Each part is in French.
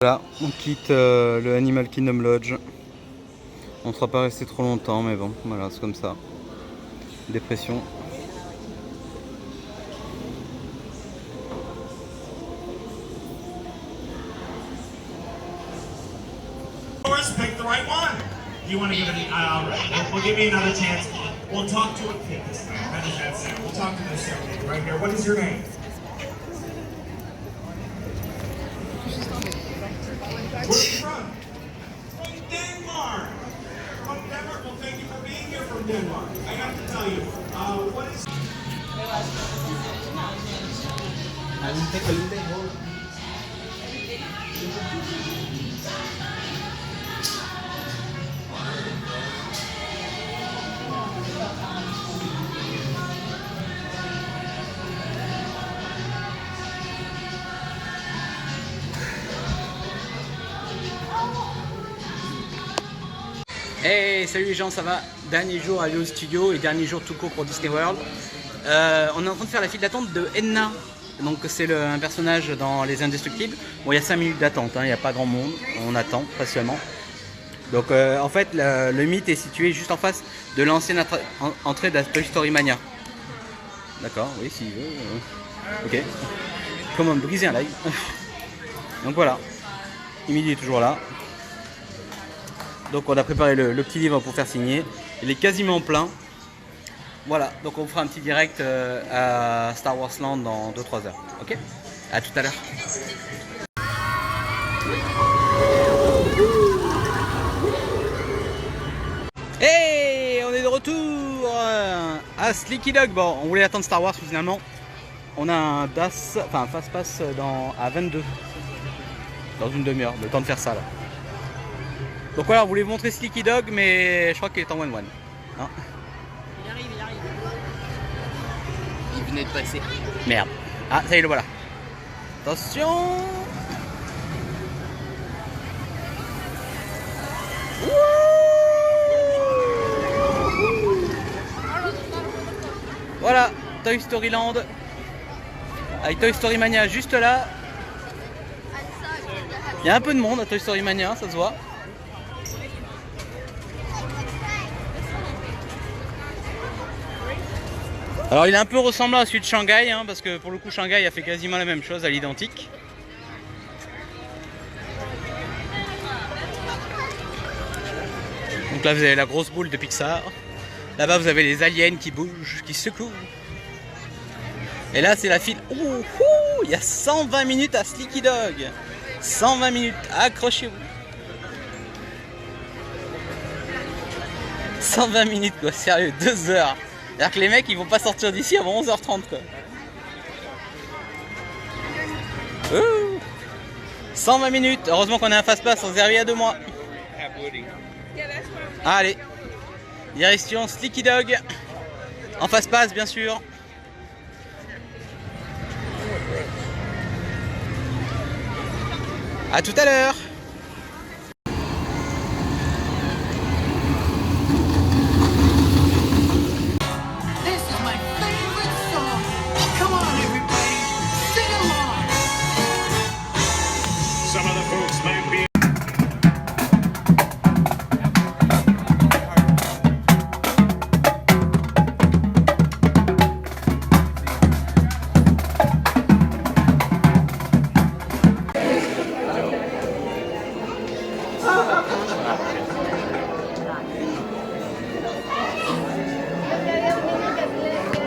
Voilà, on quitte le Animal Kingdom Lodge. On ne sera pas resté trop longtemps, mais bon, voilà, c'est comme ça. Dépression. Pick the right one. Do you want to give it? All right, we'll give you another chance. We'll talk to a kid this time. How does that sound? We'll talk to this young lady right here. What is your name? Where are you from? From Denmark. From Denmark. Well, thank you for being here from Denmark. I have to tell you, what is? Hey, salut les gens, ça va? Dernier jour à Hollywood Studio et dernier jour tout court pour Disney World. On est en train de faire la file d'attente de Edna. Donc c'est un personnage dans Les Indestructibles. Bon, il y a 5 minutes d'attente, hein, il n'y a pas grand monde, on attend patiemment. Donc en fait le mythe est situé juste en face de l'ancienne entrée de Toy Story Mania. D'accord, oui, s'il veut. Ok. Comment briser un live. Donc voilà, Emily est toujours là. Donc on a préparé le petit livre pour faire signer. Il est quasiment plein. Voilà, donc on fera un petit direct à Star Wars Land dans 2-3 heures. Ok? À tout à l'heure. Hey, on est de retour à Slinky Dog. Bon, on voulait attendre Star Wars finalement. On a un DAS, enfin un Fast Pass à 22. Dans une demi-heure, le temps de faire ça là. Donc voilà, on voulait vous montrer Slinky Dog, mais je crois qu'il est en 1-1. Hein, il arrive. Il venait de passer. merde. Ah, ça y est, le voilà. Attention. Voilà, Toy Story Land. Avec Toy Story Mania juste là. Il y a un peu de monde à Toy Story Mania, ça se voit. Alors il est un peu ressemblant à celui de Shanghai, hein, parce que pour le coup Shanghai a fait quasiment la même chose à l'identique. Donc là vous avez la grosse boule de Pixar. Là-bas vous avez les aliens qui bougent, qui secouent. Et là c'est la file. Il y a 120 minutes à Slinky Dog. 120 minutes, accrochez-vous. 120 minutes quoi, sérieux, 2 heures. C'est-à-dire que les mecs ils vont pas sortir d'ici avant 11h30 quoi. 120 minutes, heureusement qu'on a un fast pass, on s'est réveillé à 2 mois. Allez, direction Slinky Dog. En fast pass bien sûr. À tout à l'heure.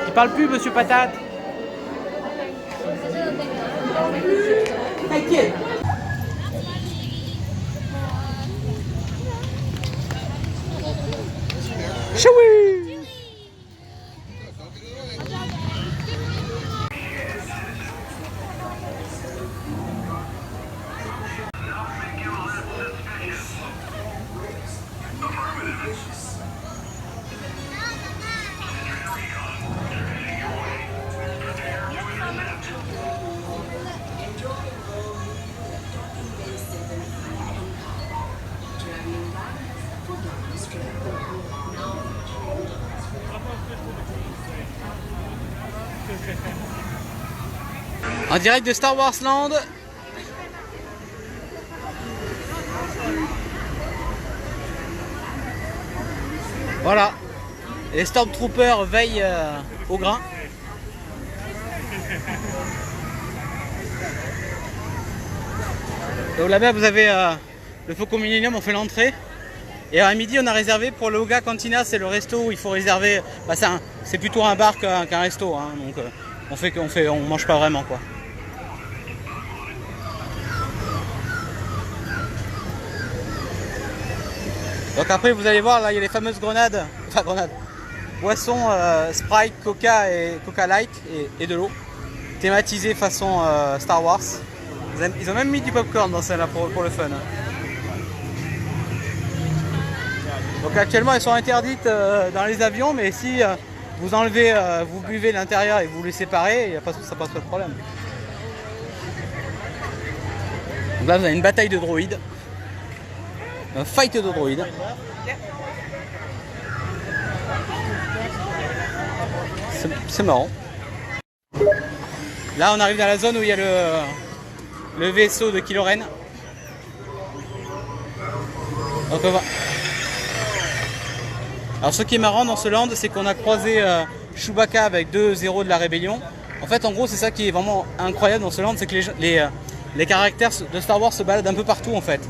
Il parle plus, monsieur Patate. T'inquiète. Choui. En direct de Star Wars Land. Voilà. Les Stormtroopers veillent au grain. Donc là-bas vous avez le Faucon Millennium, on fait l'entrée. Et à midi on a réservé pour le Oga Cantina, c'est le resto où il faut réserver. Bah, c'est plutôt un bar qu'un resto, hein, donc on mange pas vraiment quoi. Donc après vous allez voir là il y a les fameuses grenades, boissons Sprite, Coca et Coca Light et de l'eau, thématisées façon Star Wars. Ils ont même mis du popcorn dans celle-là pour le fun. Donc actuellement elles sont interdites dans les avions, mais si vous enlevez, vous buvez l'intérieur et vous les séparez, ça passe pas de problème. Donc là vous avez une bataille de droïdes, un fight de droïdes. C'est marrant. Là on arrive dans la zone où il y a le vaisseau de Kylo Ren. Donc on va... Alors ce qui est marrant dans ce land, c'est qu'on a croisé Chewbacca avec 2 héros de la rébellion. En fait en gros c'est ça qui est vraiment incroyable dans ce land, c'est que les caractères de Star Wars se baladent un peu partout en fait.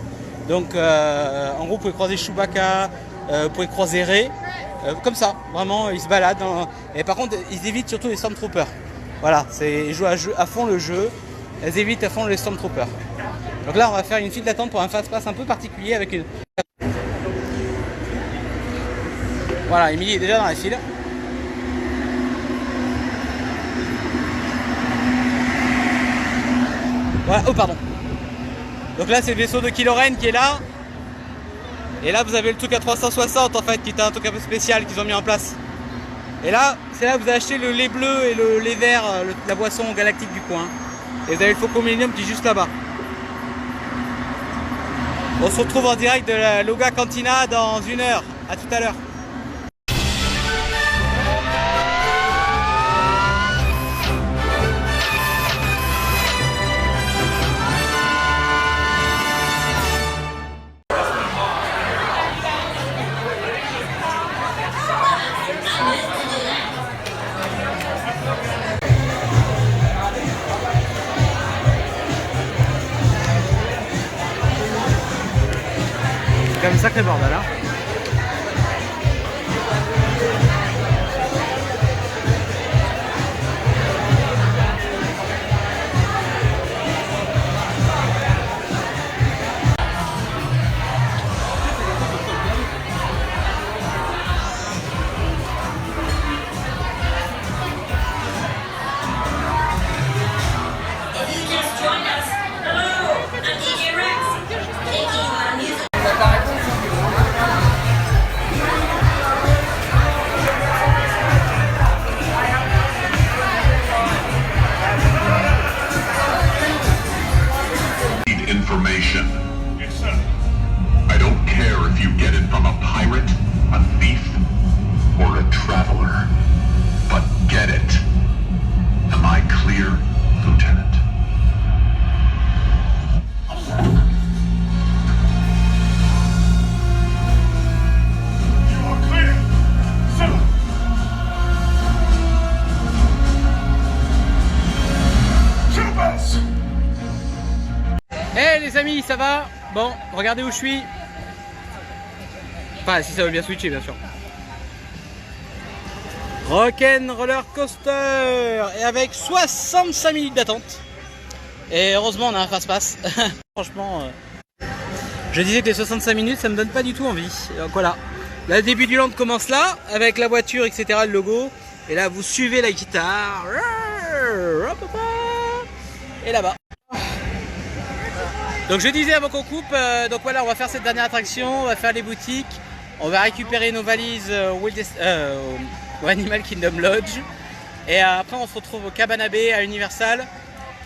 Donc en gros vous pouvez croiser Chewbacca, vous pouvez croiser Rey, comme ça, vraiment ils se baladent. Et par contre ils évitent surtout les Stormtroopers. Voilà, ils jouent à fond le jeu, elles évitent à fond les Stormtroopers. Donc là on va faire une file d'attente pour un fast-pass un peu particulier avec une... Voilà, Émilie est déjà dans la file. Voilà, oh pardon. Donc là c'est le vaisseau de Kylo Ren qui est là. Et là vous avez le truc à 360 en fait, qui est un truc un peu spécial qu'ils ont mis en place. Et là, c'est là que vous avez acheté le lait bleu et le lait vert, la boisson galactique du coin. Et vous avez le Faucon Millennium qui est juste là-bas. On se retrouve en direct de la Oga Cantina dans 1 heure. À tout à l'heure. C'est quand même sacré bordel hein. Information. Yes, sir. I don't care if you get it from a pirate, a thief, or a traveler, but get it. Am I clear, Lieutenant? You are clear, sir. Troopers! Hey les amis, ça va? Bon, regardez où je suis. Enfin, si ça veut bien switcher, bien sûr. Rock'n'Roller Coaster. Et avec 65 minutes d'attente. Et heureusement, on a un fast-pass. Franchement, je disais que les 65 minutes, ça me donne pas du tout envie. Donc voilà. Là, le début du land commence là, avec la voiture, etc., le logo. Et là, vous suivez la guitare. Et là-bas. Donc je disais avant qu'on coupe, donc voilà, on va faire cette dernière attraction, on va faire les boutiques, on va récupérer nos valises au Animal Kingdom Lodge, et après on se retrouve au Cabana Bay à Universal.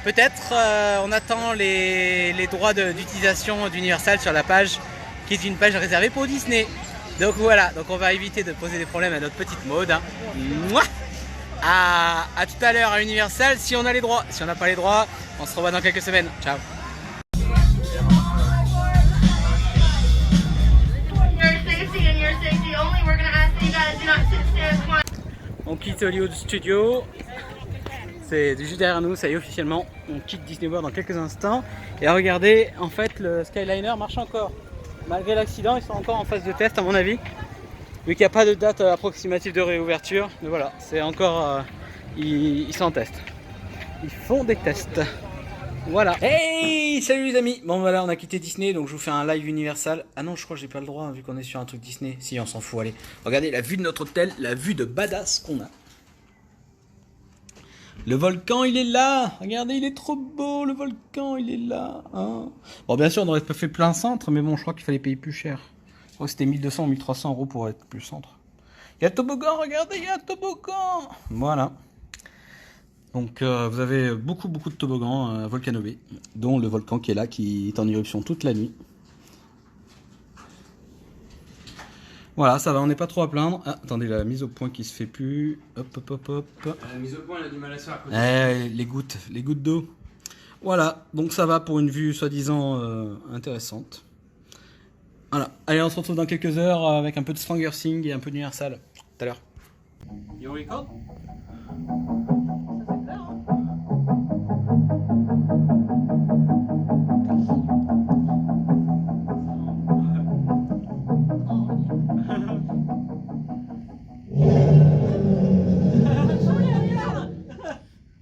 Peut-être on attend les droits d'utilisation d'Universal sur la page, qui est une page réservée pour Disney. Donc voilà, donc on va éviter de poser des problèmes à notre petite Maud. Hein. Mouah, à tout à l'heure à Universal si on a les droits. Si on n'a pas les droits, on se revoit dans quelques semaines. Ciao. Your safety and your safety only. We're going to ask you On quitte Hollywood Studio. C'est juste derrière nous, ça y est officiellement. On quitte Disney World dans quelques instants. Et regardez, en fait, le Skyliner marche encore. Malgré l'accident, ils sont encore en phase de test à mon avis. Vu qu'il n'y a pas de date approximative de réouverture. Mais voilà, c'est encore... ils sont en test. Ils font des tests. Voilà. Hey, salut les amis. Bon voilà, on a quitté Disney, donc je vous fais un live Universal. Ah non, je crois que j'ai pas le droit, vu qu'on est sur un truc Disney. Si, on s'en fout, allez. Regardez la vue de notre hôtel, la vue de badass qu'on a. Le volcan, il est là. Regardez, il est trop beau, le volcan, il est là. Hein, bon, bien sûr, on aurait pas fait plein centre, mais bon, je crois qu'il fallait payer plus cher. Je crois que c'était 1200 ou 1300 euros pour être plus centre. Il y a un toboggan, regardez, il y a un toboggan. Voilà. Donc vous avez beaucoup de toboggans Volcano Bay, dont le volcan qui est là, qui est en éruption toute la nuit. Voilà, ça va, on n'est pas trop à plaindre. Ah, attendez, la mise au point qui se fait plus. Hop. La mise au point, elle a du mal à se faire. Les gouttes d'eau. Voilà, donc ça va pour une vue soi-disant intéressante. Voilà, allez, on se retrouve dans quelques heures avec un peu de Stranger Things et un peu d'Universal. Tout à l'heure. You record?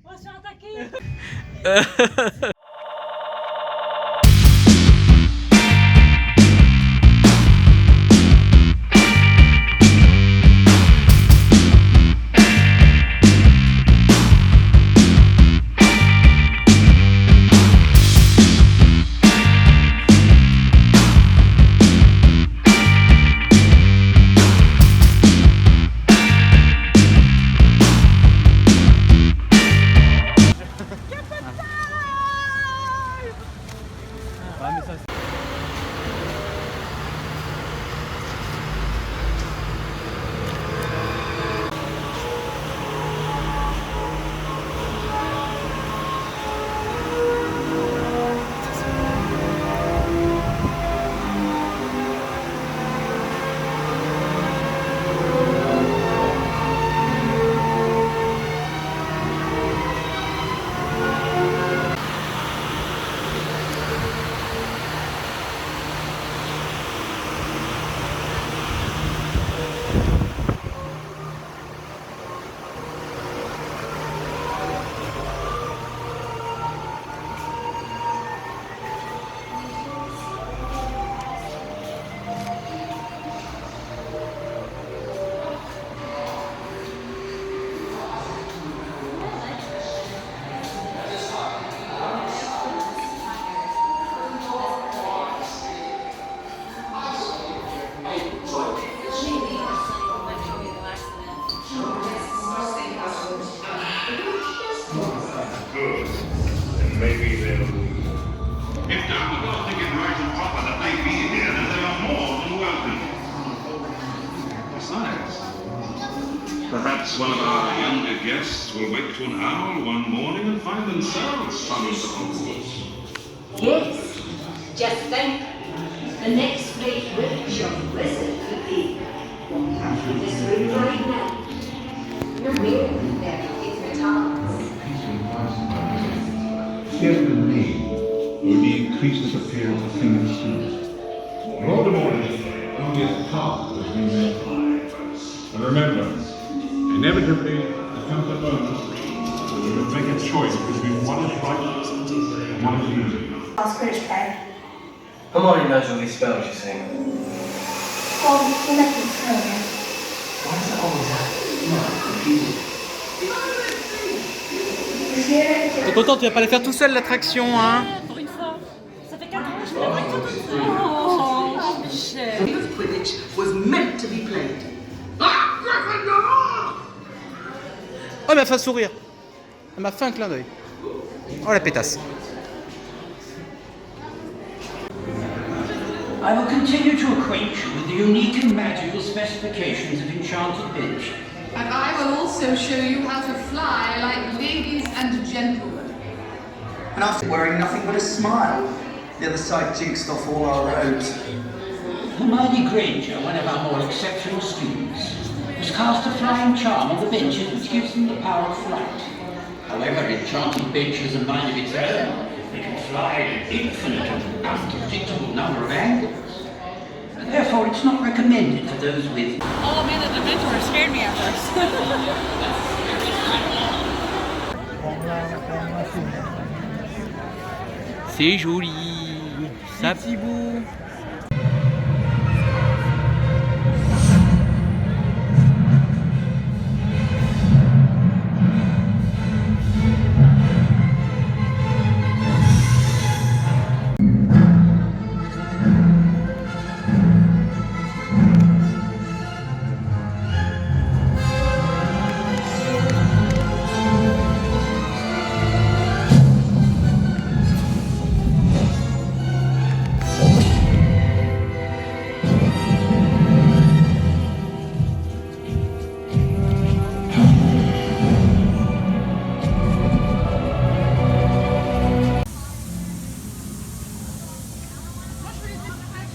On va se faire attaquer. Perhaps one of our younger guests will wake to an owl one morning and find themselves sons of Hogwarts. Yes, just think. The next great witch or wizard could be walking out through this room right now. You're wearing very different talents. Fear the name will be increased as appearance of things soon. Voldemort is only as powerful as we may find. And remember, inevitably, there comes a moment when we will make a choice between what is right and what is easy. Ask British play. Hermione knows all these spells, you see. Well, you make them slow then. Why does that always happen? No, I'm confused. T'es content, tu vas pas aller faire tout seul l'attraction, hein? Pour une fois. Ça fait 4 ans que je fais l'attraction toute seule. Oh, Michel. The game of Quidditch was meant to be played. Oh, elle m'a fait un sourire. Elle m'a fait un clin d'œil. Oh, la pétasse. I will continue to acquaint you with the unique and magical specifications of Enchanted Bitch. And I will also show you how to fly like ladies and gentlemen. And after wearing nothing but a smile, the other side jinxed off all our roads. Hermione Granger, one of our more exceptional students. has cast a flying charm on the benches which gives them the power of flight. However, enchanted bench has a mind of its own. They can fly at an infinite and unpredictable number of angles. And therefore, it's not recommended for those with... Oh man, the Dementor scared me at first. C'est joli. Ça petit bout.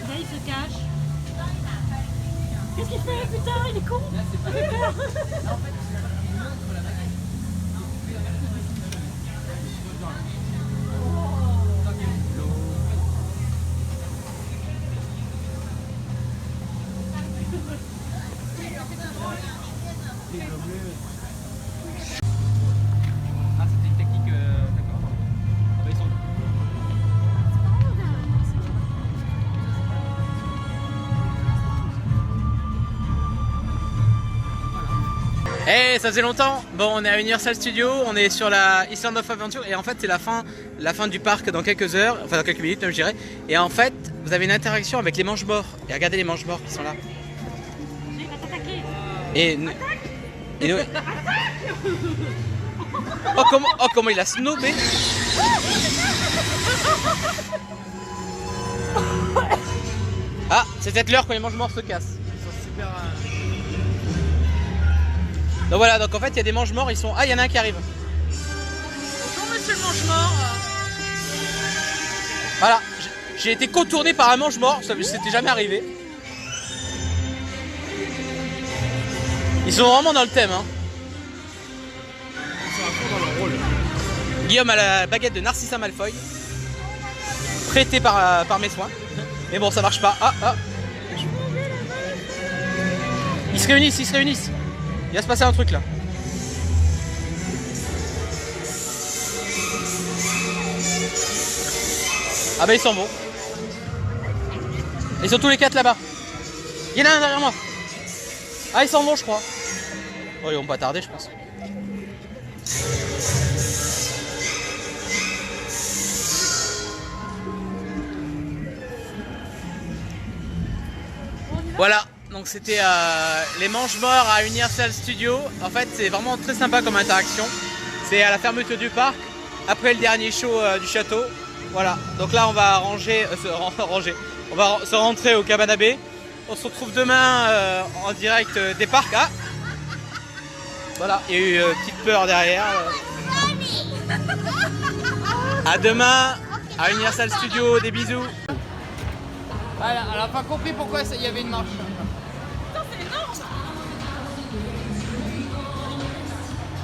Là, il se cache. Qu'est-ce qu'il fait, putain, il est con. Ça fait peur. Ah, c'était une technique, d'accord. Ah bah ils sont... Hey, ça faisait longtemps. Bon, on est à Universal Studios, on est sur la Island of Adventure et en fait c'est la fin du parc dans quelques heures, enfin dans quelques minutes même je dirais. Et en fait, vous avez une interaction avec les mange-morts. Et regardez les mange-morts qui sont là. Il va t'attaquer. Et nous... Oh comment il a snobé. Ah, c'est peut-être l'heure quand les mange-morts se cassent. Ils sont super... Donc voilà, donc en fait il y a des mange-morts, ils sont... Ah, il y en a un qui arrive. Bonjour monsieur le mange-mort. Voilà, j'ai été contourné par un mange-mort, ça c'était jamais arrivé. Ils sont vraiment dans le thème, hein. Ils sont à fond dans leur rôle. Guillaume a la baguette de Narcissa Malfoy, prêtée par mes soins. Mais bon, ça marche pas. Ah. Ils se réunissent. Il va se passer un truc là. Ah bah ils sont bons. Ils sont tous les 4 là-bas. Il y en a un derrière moi. Ah ils s'en vont je crois. Oh ils vont pas tarder je pense. Voilà, donc c'était les mange-morts à Universal Studios. En fait c'est vraiment très sympa comme interaction. C'est à la fermeture du parc, après le dernier show du château. Voilà, donc là on va on va se rentrer au Cabana Bay. On se retrouve demain en direct des parcs. Ah voilà, il y a eu une petite peur derrière. À demain à Universal Studios, des bisous. Elle a pas compris pourquoi il y avait une marche.